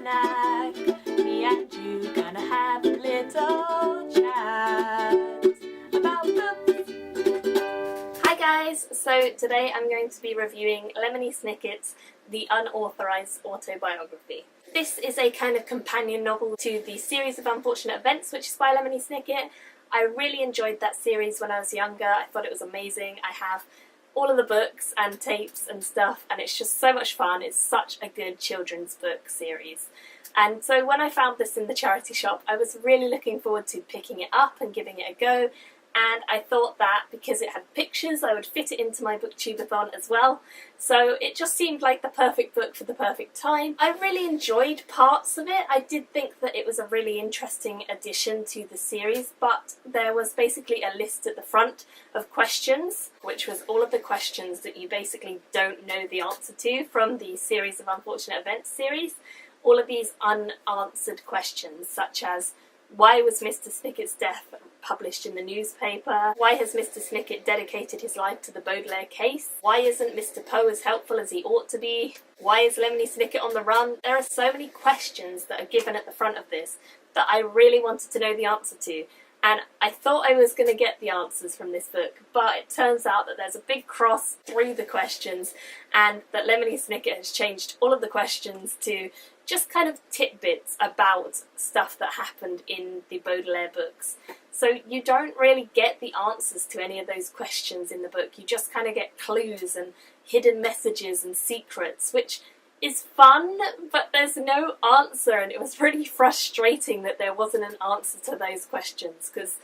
snack. Me and you gonna have a little chat about books. Hi guys, so today I'm going to be reviewing Lemony Snicket's The Unauthorised Autobiography. This is a kind of companion novel to the series of Unfortunate Events, which is by Lemony Snicket. I really enjoyed that series when I was younger. I thought it was amazing. I have all of the books and tapes and stuff, and it's just so much fun. It's such a good children's book series. And so when I found this in the charity shop, I was really looking forward to picking it up and giving it a go. And I thought that because it had pictures, I would fit it into my booktubeathon as well. So it just seemed like the perfect book for the perfect time. I really enjoyed parts of it. I did think that it was a really interesting addition to the series, but there was basically a list at the front of questions, which was all of the questions that you basically don't know the answer to from the series of Unfortunate Events series. All of these unanswered questions, such as, why was Mr. Snicket's death published in the newspaper? Why has Mr. Snicket dedicated his life to the Baudelaire case? Why isn't Mr. Poe as helpful as he ought to be? Why is Lemony Snicket on the run? There are so many questions that are given at the front of this that I really wanted to know the answer to. And I thought I was going to get the answers from this book, but it turns out that there's a big cross through the questions, and that Lemony Snicket has changed all of the questions to just kind of tidbits about stuff that happened in the Baudelaire books. So you don't really get the answers to any of those questions in the book. You just kind of get clues and hidden messages and secrets, which is fun, but there's no answer, and it was really frustrating that there wasn't an answer to those questions, because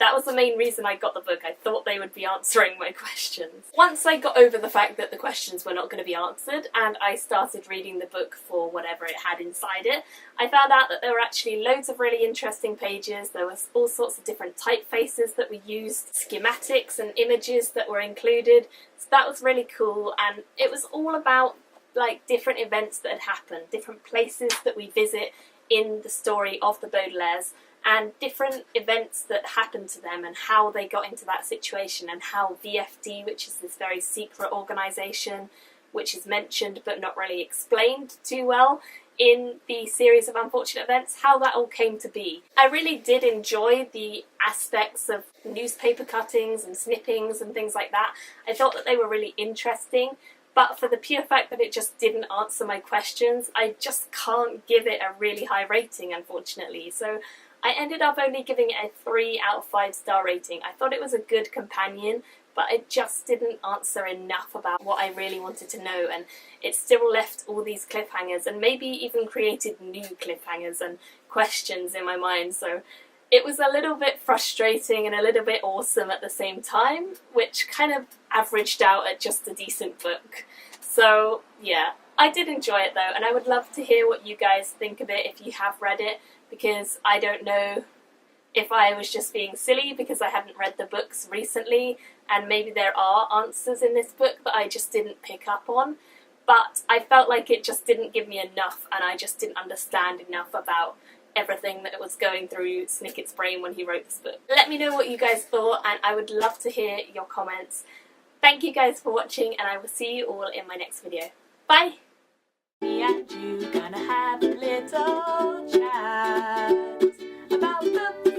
that was the main reason I got the book. I thought they would be answering my questions. Once I got over the fact that the questions were not going to be answered, and I started reading the book for whatever it had inside it, I found out that there were actually loads of really interesting pages. There was all sorts of different typefaces that were used, schematics and images that were included. So that was really cool, and it was all about like different events that had happened, different places that we visit in the story of the Baudelaires, and different events that happened to them and how they got into that situation, and how VFD, which is this very secret organisation which is mentioned but not really explained too well in the series of Unfortunate Events, how that all came to be. I really did enjoy the aspects of newspaper cuttings and snippings and things like that. I thought that they were really interesting, but for the pure fact that it just didn't answer my questions, I just can't give it a really high rating, unfortunately. So I ended up only giving it a 3 out of 5 star rating. I thought it was a good companion, but it just didn't answer enough about what I really wanted to know, and it still left all these cliffhangers, and maybe even created new cliffhangers and questions in my mind. So it was a little bit frustrating and a little bit awesome at the same time, which kind of averaged out at just a decent book. So yeah, I did enjoy it though, and I would love to hear what you guys think of it if you have read it, because I don't know if I was just being silly because I hadn't read the books recently, and maybe there are answers in this book that I just didn't pick up on, but I felt like it just didn't give me enough, and I just didn't understand enough about everything that was going through Snicket's brain when he wrote this book. Let me know what you guys thought, and I would love to hear your comments. Thank you guys for watching, and I will see you all in my next video. Bye! Me and you gonna have a little chat about books.